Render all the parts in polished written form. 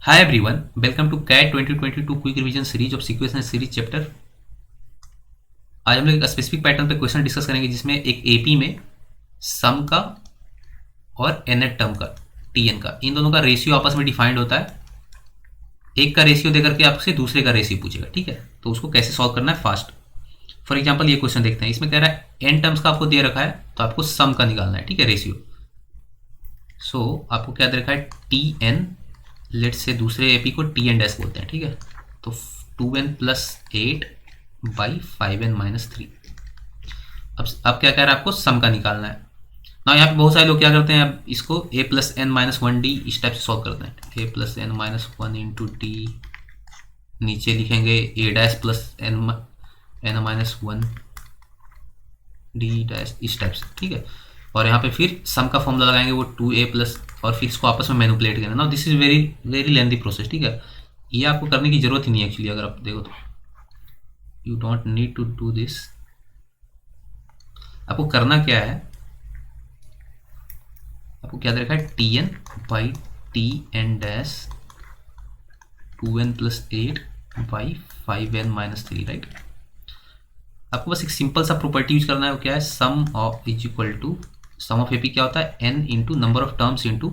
Hi everyone, welcome to CAT 2022 quick revision series of sequence and series chapter. आज हम लोग एक specific pattern पे क्वेश्चन डिस्कस करेंगे जिसमें एक एपी में सम का और nth टर्म का टीएन का इन दोनों का रेशियो आपस में डिफाइंड होता है। एक का रेशियो देकर के आपसे दूसरे का रेशियो पूछेगा, ठीक है। तो उसको कैसे सॉल्व करना है फास्ट। फॉर एग्जाम्पल ये क्वेश्चन देखते हैं, इसमें कह रहा है एन टर्म्स का आपको दे रखा है तो आपको सम का निकालना है, ठीक है, रेशियो। सो आपको क्या दे रखा है, टी एन, लेट से दूसरे एपी को टी एन डैश बोलते हैं, ठीक है। तो 2n plus 8 by 5n minus 3। अब क्या कह रहा है, आपको सम का निकालना है ना। यहाँ पे बहुत सारे लोग क्या करते हैं, अब इसको a plus n minus one d इस टाइप से सॉल्व करते हैं। a plus n minus one into d, नीचे लिखेंगे a dash plus n minus one d dash, इस टाइप से, ठीक है। और यहाँ पे फिर सम का फॉर्मूला लगाएंगे, वो 2a प्लस, और फिर इसको आपस में मैनिपुलेट करना। This is very very lengthy process, ठीक है। ये आपको करने की जरूरत ही नहीं है एक्चुअली, अगर आप देखो तो you don't need to do this. आपको करना क्या है, आपको क्या दे रखा है, T n by T n dash 2n plus 8 by 5n minus 3, right. आपको बस एक सिंपल सा प्रॉपर्टी यूज करना है, वो क्या है, sum of is equal to sum of AP क्या होता है, n into number of terms into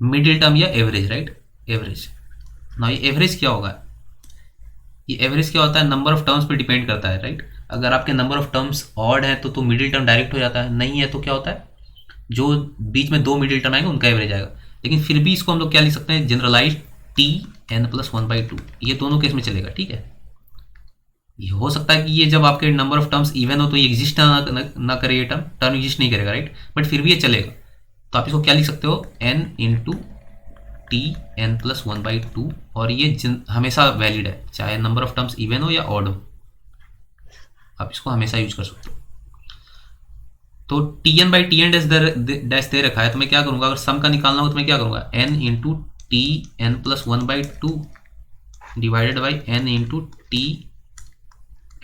middle term या एवरेज, राइट, एवरेज। ना ये एवरेज क्या होगा, ये एवरेज क्या होता है, नंबर ऑफ टर्म्स पे डिपेंड करता है, राइट। अगर आपके नंबर ऑफ टर्म्स ऑड है तो मिडिल टर्म डायरेक्ट हो जाता है, नहीं है तो क्या होता है, जो बीच में दो मिडिल टर्म आएंगे उनका एवरेज आएगा। लेकिन फिर भी इसको हम लोग क्या लिख सकते हैं, generalize T N plus one by two, ये दोनों केस में चलेगा, ठीक है। ये हो सकता है कि ये जब आपके नंबर ऑफ टर्म्स इवन हो तो ये एग्जिस्ट ना करे, ये टर्म एग्जिस्ट नहीं करेगा, राइट, बट फिर भी ये चलेगा। तो आप इसको क्या लिख सकते हो, n into T N plus one by two, और ये हमेशा वैलिड है, चाहे नंबर ऑफ टर्म्स इवन हो या ऑड हो, आप इसको हमेशा यूज कर सकते हो। तो T n by T n dash दे रखा है, तो मैं क्या करूंगा, अगर सम का निकालना हो तो मैं क्या करूंगा, n into T N plus one by two divided by n into T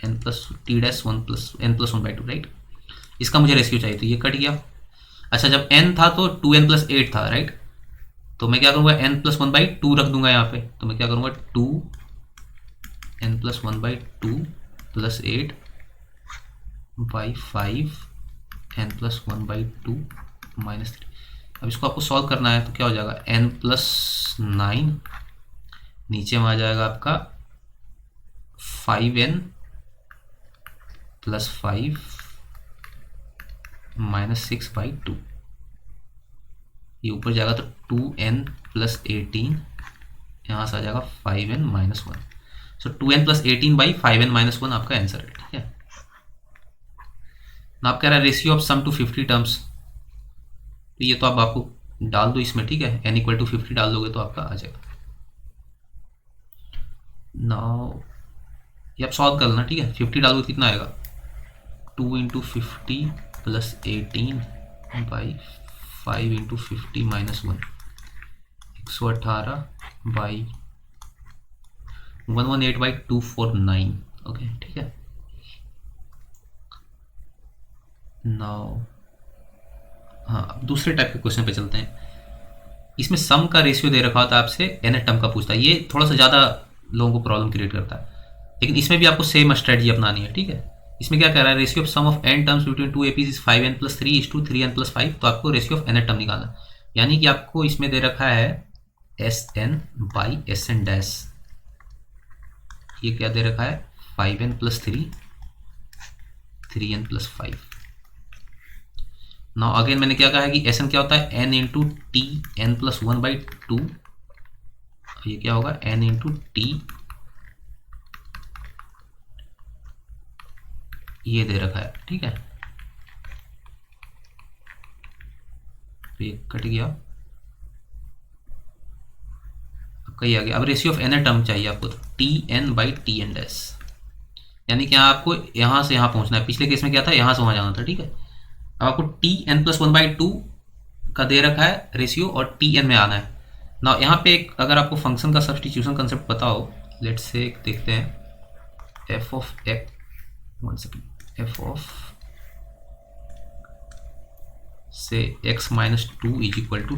N plus T dash one plus n plus one by two, right. इसका मुझे रेशियो चाहिए, तो ये कट गया। अच्छा, जब एन था तो 2n प्लस 8 था, राइट। तो मैं क्या करूंगा, n plus one by to रख दूंगा यहाँ पे, तो मैं क्या करूंगा, 2n plus one by two plus 8 by 5n plus one by to minus 3। अब इसको आपको सॉल्व करना है, तो क्या हो जाएगा, n प्लस 9, नीचे में आ जाएगा आपका 5n प्लस 5 माइनस 6 बाई 2, ये ऊपर जाएगा तो 2n प्लस 18, यहाँ से आ जाएगा 5n minus one. So 2n plus 18 by 5n minus one आपका आंसर है, ठीक है ना। आप कह रहा है ratio of sum to 50 terms, तो ये तो अब आपको डाल दो इसमें, ठीक है, n इक्वल टू 50 डाल दोगे तो आपका आ जाएगा। नाउ ये आप सॉल्व कर लेना, ठीक है। 50 डालोगे कितना आएगा, 2 into 50 plus 18 by 5 into 50 minus 1, 118 by 118 by 249, okay, ठीक है। नाउ हाँ, अब दूसरे टाइप के क्वेश्चन पे चलते हैं। इसमें सम का रेशियो दे रखा होता है आपसे, एन टर्म का पूछता है। ये थोड़ा सा ज़्यादा लोगों को प्रॉब्लम क्रिएट करता है, लेकिन इसमें भी आपको सेम स्ट्रेटजी अपनानी है, ठीक है। इसमें क्या कह रहा है, ratio of sum of n terms between two APs is 5n plus 3 is to 3n plus 5। तो आपको रेशियो ऑफ एन टर्म निकालना, यानी कि आपको इसमें दे रखा है S n by S n dash, ये क्या दे रखा है, 5n plus 3 3n plus 5। Now again मैंने क्या कहा है कि एस एन क्या होता है, n into T N plus one by two, ये क्या होगा, एन इंटू टी, ये दे रखा है, ठीक है। तो ये कट गया, आपका ये आ गया। अब रेशियो ऑफ एन टर्म चाहिए आपको, तो T n by T n dash, यानी कि आपको यहाँ से यहाँ पहुँचना है। पिछले केस में क्या था, यहाँ से वहाँ जाना था, ठीक है। अब आपको T N plus one by two का दे रखा है रेशियो, और टी एन में आना है ना। यहाँ पे एक अगर आपको फंक्शन का सब्सटीट्यूशन कंसेप्ट पता हो, लेट्स से देखते हैं, f of x, one second, f of say x minus two is equal to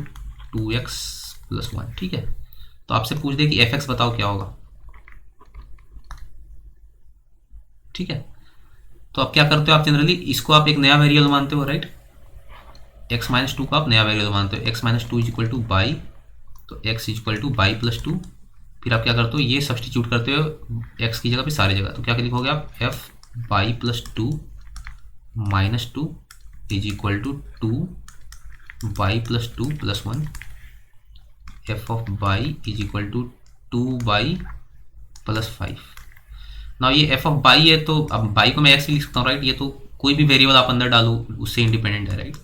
2x plus one, ठीक है। तो आपसे पूछ दे कि एफ एक्स बताओ क्या होगा, ठीक है। तो आप क्या करते हो, आप जनरली इसको आप एक नया वेरिएबल मानते हो, राइट। एक्स माइनस टू को आप नया वेरिएबल मानते हो, x minus two is equal to y, तो x is equal to y plus two. फिर आप क्या करते हो, ये सब्सटीट्यूट करते हो एक्स की जगह पे सारी जगह, तो क्या लिखोगे आप, f y plus two minus two is equal to two y plus two plus one, f of y is equal to two y plus five. ना ये एफ ऑफ बाई है, तो अब बाई को मैं एक्स लिख सकता हूँ, राइट। ये तो कोई भी वेरिएबल आप अंदर डालो उससे इंडिपेंडेंट है, राइट।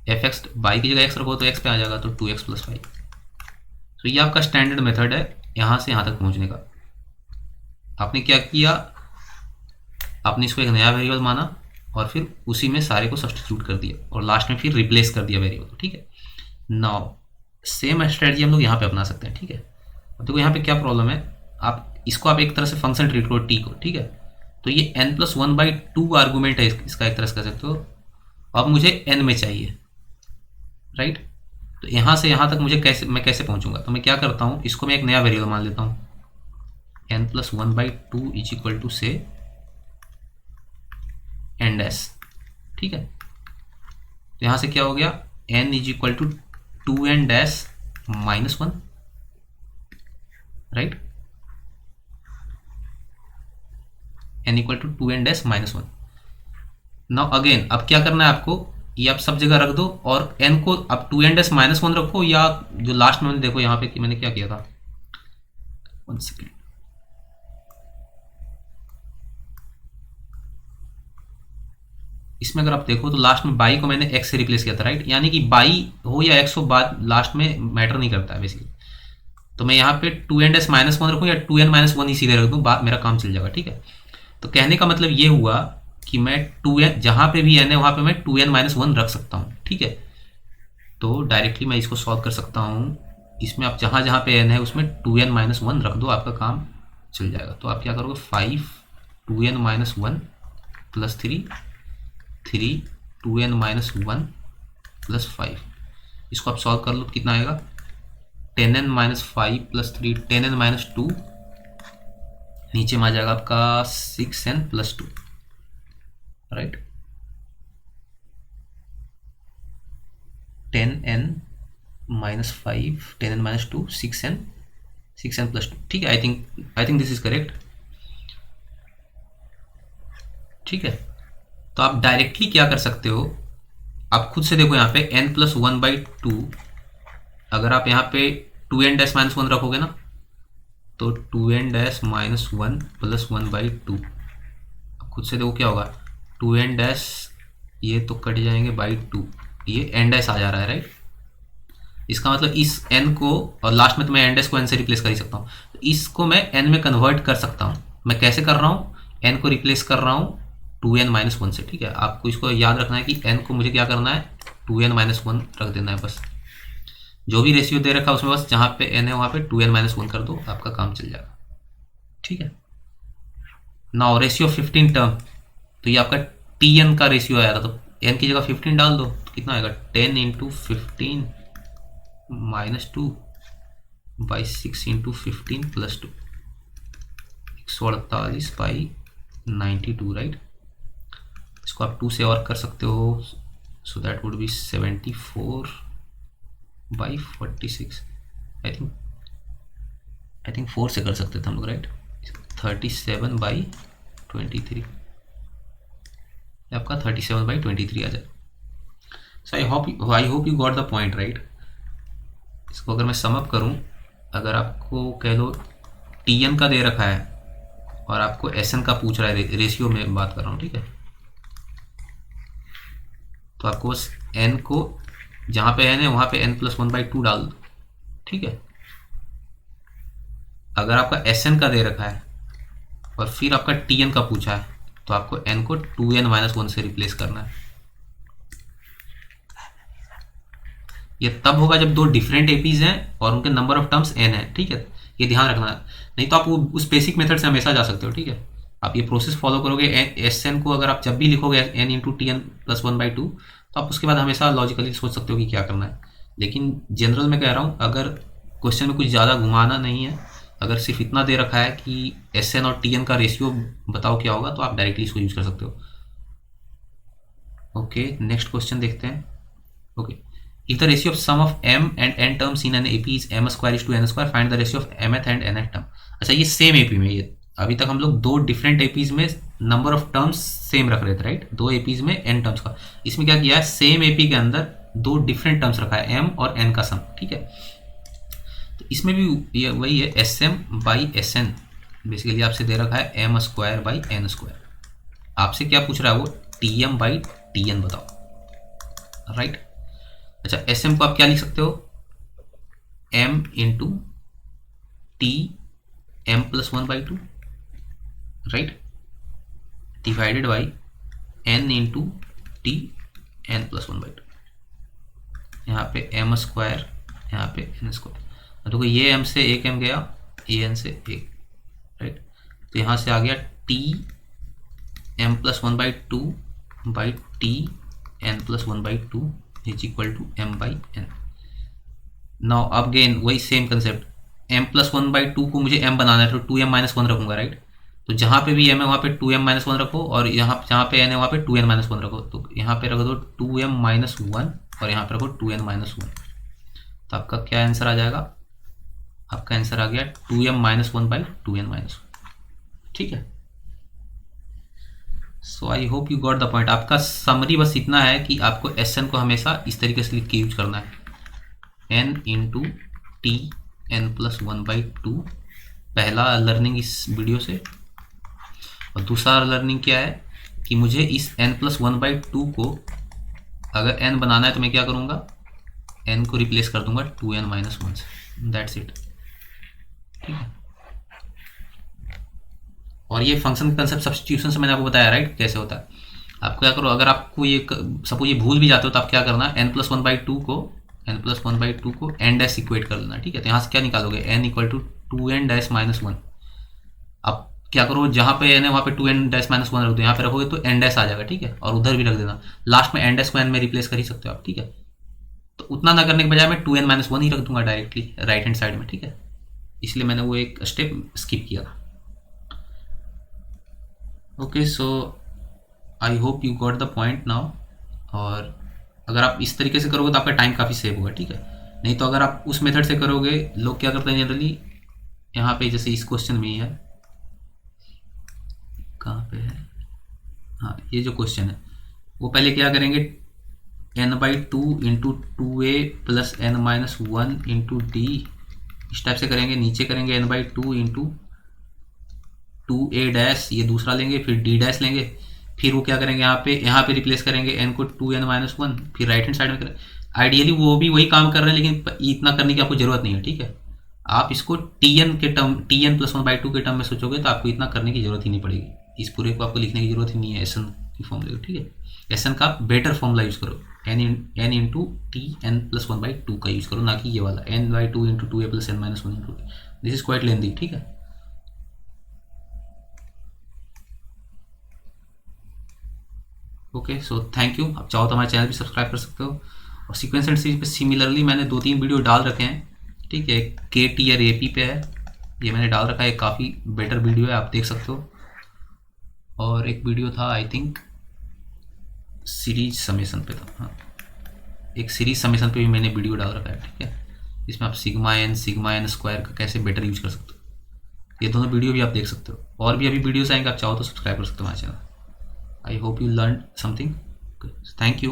एफ एक्स बाई की जगह एक्स रखो तो एक्स पे आ जाएगा, तो टू एक्स प्लस फाइव। तो ये आपका स्टैंडर्ड मेथड है यहाँ से यहाँ तक पहुँचने का। आपने क्या किया, आपने इसको एक नया वेरिएबल माना और फिर उसी में सारे को सब्सटीट्यूट कर दिया और लास्ट में फिर रिप्लेस कर दिया वेरिएबल, ठीक है। नाउ सेम स्ट्रेटजी हम लोग यहाँ पे अपना सकते हैं, ठीक है। अब देखो यहाँ पे क्या प्रॉब्लम है, आप इसको आप एक तरह से फंक्शन ट्रीट करो टी को, ठीक है। तो ये n plus one by to argument है इसका, एक तरह से कह सकते हो। अब मुझे n में चाहिए, राइट। तो यहाँ से यहाँ तक मुझे मैं कैसे पहुँचूंगा, तो मैं क्या करता हूँ, इसको मैं एक नया वेरिएबल मान लेता हूँ, n plus one by two is equal to say n dash, ठीक है। तो यहाँ से क्या हो गया, n is equal to two n dash minus one, right. n equal to two n dash minus one. Now again अब क्या करना है आपको, ये आप सब जगह रख दो और n को अब two n dash minus one रखो, या जो लास्ट में देखो यहाँ पे कि मैंने क्या किया था, वन सेकेंड, इसमें अगर आप देखो तो लास्ट में बाई को मैंने x से रिप्लेस किया था, राइट। यानी कि बाई हो या x हो, बाद लास्ट में मैटर नहीं करता है बेसिकली। तो मैं यहाँ पे two n dash minus one रखूँ या टू एन माइनस वन ही सीधे रख दूँ, बात मेरा काम चल जाएगा, ठीक है। तो कहने का मतलब ये हुआ कि मैं टू एन जहाँ पे भी एन है वहाँ पे मैं टू एन माइनस वन रख सकता हूँ, ठीक है। तो डायरेक्टली मैं इसको सॉल्व कर सकता हूँ, इसमें आप जहाँ जहाँ पे एन है उसमें टू एन माइनस वन रख दो, आपका काम चल जाएगा। तो आप क्या करोगे, five two n minus one plus three, three two n minus one plus five, इसको आप सॉल्व कर लो, कितना आएगा, ten n minus five plus three, ten n minus two, नीचे में आ जाएगा आपका six n plus two, right. Ten n minus five, ten n minus two, six n plus two, ठीक है। I think this is correct, ठीक है। तो आप डायरेक्टली क्या कर सकते हो, आप खुद से देखो यहाँ पे n plus one by two, अगर आप यहाँ पे two n dash minus one रखोगे ना, तो two n dash minus one plus one by two, अब खुद से देखो क्या होगा, टू एन डैश ये तो कट जाएंगे बाई टू, ये एन डैश आ जा रहा है, राइट। इसका मतलब इस n को, और लास्ट में तो मैं एन डैश को n से रिप्लेस कर ही सकता हूँ, तो इसको मैं n में कन्वर्ट कर सकता हूँ। मैं कैसे कर रहा हूँ, n को रिप्लेस कर रहा हूँ टू एन माइनस वन से, ठीक है। आपको इसको याद रखना है कि n को मुझे क्या करना है, टू एन माइनस वन रख देना है, बस जो भी रेशियो दे रखा है उसमें बस जहाँ पे n है वहाँ पे टू एन माइनस वन कर दो, आपका काम चल जाएगा, ठीक है। नाउ रेशियो 15 टर्म, तो ये आपका tn का रेशियो आया था, तो n की जगह 15 डाल दो, तो कितना आएगा, 10 into 15 minus two by 6 into 15 plus two, 148 by 92, right. इसको आप 2 से और कर सकते हो, so that would be 74 by 46, I think 4 से कर सकते थे हम लोग, राइट। 37 बाई 23, आपका 37 बाई 23 आ जाए। So I hope you got the point, right. इसको अगर मैं समअप करूं, अगर आपको कह लो tn का दे रखा है और आपको sn का पूछ रहा है, रेशियो में बात कर रहा हूँ, ठीक है। तो आपको बस n को जहाँ पे n है वहाँ पे n plus one by to डाल दो, ठीक है। अगर आपका sn का दे रखा है और फिर आपका tn का पूछा है, तो आपको n को टू एन माइनस वन से रिप्लेस करना है। ये तब होगा जब दो डिफरेंट एपीज हैं और उनके नंबर ऑफ टर्म्स n है, ठीक है। ये ध्यान रखना है, नहीं तो आप वो उस बेसिक मेथड से हमेशा जा सकते हो, ठीक है। आप ये प्रोसेस फॉलो करोगे, एस एन को अगर आप जब भी लिखोगे n into T N plus one by two, तो आप उसके बाद हमेशा लॉजिकली सोच सकते हो कि क्या करना है। लेकिन जनरल में कह रहा हूँ, अगर क्वेश्चन में कुछ ज़्यादा घुमाना नहीं है। अगर सिर्फ इतना दे रखा है कि एस एन और टी एन का रेशियो बताओ क्या होगा, तो आप डायरेक्टली इसको यूज कर सकते हो। ओके, नेक्स्ट क्वेश्चन देखते हैं। Okay, if the ratio of sum of m and n terms in an AP is m square is to n square, find the ratio of mth and nth term. अच्छा, ये same AP में, ये अभी तक हम लोग दो different APs में नंबर ऑफ टर्म्स सेम रख रहे थे, राइट? दो एपीज में n टर्म्स का। इसमें क्या किया है, सेम एपी के अंदर दो डिफरेंट टर्म्स रखा है, m और n का सम, ठीक है? तो इसमें भी ये वही है, S m by S n. Basically आपसे दे रखा है m square by n square. आपसे क्या पूछ रहा है वो, T m by T n बताओ, राइट? अच्छा, एस एम को आप क्या लिख सकते हो, m into T M plus 1/2, right, divided by n into T N plus 1/2। यहाँ पे m स्क्वायर, यहाँ पे n स्क्वायर। देखो ये m से एक m गया, ये n से एक, राइट? तो यहाँ से आ गया T M plus 1/2 by T N plus 1/2 is equal to m by n। Now again वही सेम कंसेप्ट, m प्लस 1/2 को मुझे m बनाना है तो 2m माइनस 1 रखूंगा, राइट? तो जहाँ पे भी m है वहाँ पे 2m माइनस 1 रखो, और यहाँ जहाँ पे n है वहाँ पे 2n माइनस 1 रखो। तो यहाँ पे रख दो 2m माइनस 1 और यहाँ पे रखो 2n माइनस 1। तो आपका क्या आंसर आ जाएगा, आपका आंसर आ गया 2m minus 1 by 2n minus 1, ठीक है? So I hope you got the point. आपका समरी बस इतना है कि आपको एस एन को हमेशा इस तरीके से लिख के यूज करना है, n into T N plus 1/2। पहला लर्निंग इस वीडियो से। और दूसरा लर्निंग क्या है कि मुझे इस n प्लस 1/2 को अगर n बनाना है तो मैं क्या करूँगा, n को रिप्लेस कर दूंगा 2n माइनस 1 से, दैट्स इट, ठीक है? और ये फंक्शन कंसेप्ट सब्स्टिट्यूशन से मैंने आपको बताया, राइट, कैसे होता है। आप क्या करो, अगर आपको ये सपोज ये भूल भी जाते हो तो आप क्या करना, n प्लस 1/2 को n डैश इक्वेट कर लेना, ठीक है? तो यहाँ से क्या निकालोगे, n equal to 2n dash minus 1। अब क्या करो, जहाँ पे n है वहाँ पे 2n डैश माइनस 1 रख दो, यहाँ पे रखोगे तो n डैश आ जाएगा, ठीक है? और उधर भी रख देना, लास्ट में n डैश को n में रिप्लेस कर ही सकते हो आप, ठीक है? तो उतना ना करने के बजाय मैं 2n माइनस 1 ही रख दूंगा डायरेक्टली राइट हैंड साइड में, ठीक है? इसलिए मैंने वो एक स्टेप स्किप किया था। Okay, so I hope you got the point now. और अगर आप इस तरीके से करोगे तो आपका टाइम काफ़ी सेव होगा, ठीक है? नहीं तो अगर आप उस मेथड से करोगे, लोग क्या करते हैं जनरली, यहाँ पे जैसे इस क्वेश्चन में ही है, कहाँ पे है, हाँ, ये जो क्वेश्चन है वो पहले क्या करेंगे, n/2 into 2a plus n minus 1 into D, इस टाइप से करेंगे। नीचे करेंगे n/2 इंटू 2a डैश, ये दूसरा लेंगे, फिर d डैश लेंगे, फिर वो क्या करेंगे, यहाँ पे रिप्लेस करेंगे n को 2n माइनस 1, फिर राइट हैंड साइड में करें। आइडियली वो भी वही काम कर रहे हैं, लेकिन इतना करने की आपको जरूरत नहीं है, ठीक है? आप इसको tn के टर्म, tn प्लस 1/2 के टर्म में सोचोगे तो आपको इतना करने की जरूरत ही नहीं पड़ेगी। इस पूरे को आपको लिखने की जरूरत ही नहीं है एस एन की फॉर्मूले, ठीक है? एस एन का बेटर फॉर्मूला यूज करो, n into T N plus 1/2 का यूज करो, ना कि ये वाला n/2 into 2a plus n minus 1 into T. This is quite lengthy, ठीक है? Okay, so thank you. आप चाहो तो हमारे चैनल भी सब्सक्राइब कर सकते हो। और सीक्वेंस एंड सीरीज पे सिमिलरली मैंने 2-3 वीडियो डाल रखे हैं, ठीक है? के टीयर एपी पे है, ये मैंने डाल रखा है, काफ़ी बेटर वीडियो है, आप देख सकते हो। और एक वीडियो था आई थिंक सीरीज समेसन पे था, हाँ, एक सीरीज समेसन पे भी मैंने वीडियो डाल रखा है, ठीक है? इसमें आप सिग्मा एन स्क्वायर का कैसे बेटर यूज कर सकते हो, ये दोनों वीडियो भी आप देख सकते हो। और भी अभी वीडियोस आएंगे, आप चाहो तो सब्सक्राइब कर सकते हो हमारे channel. I hope you learned something. Thank you.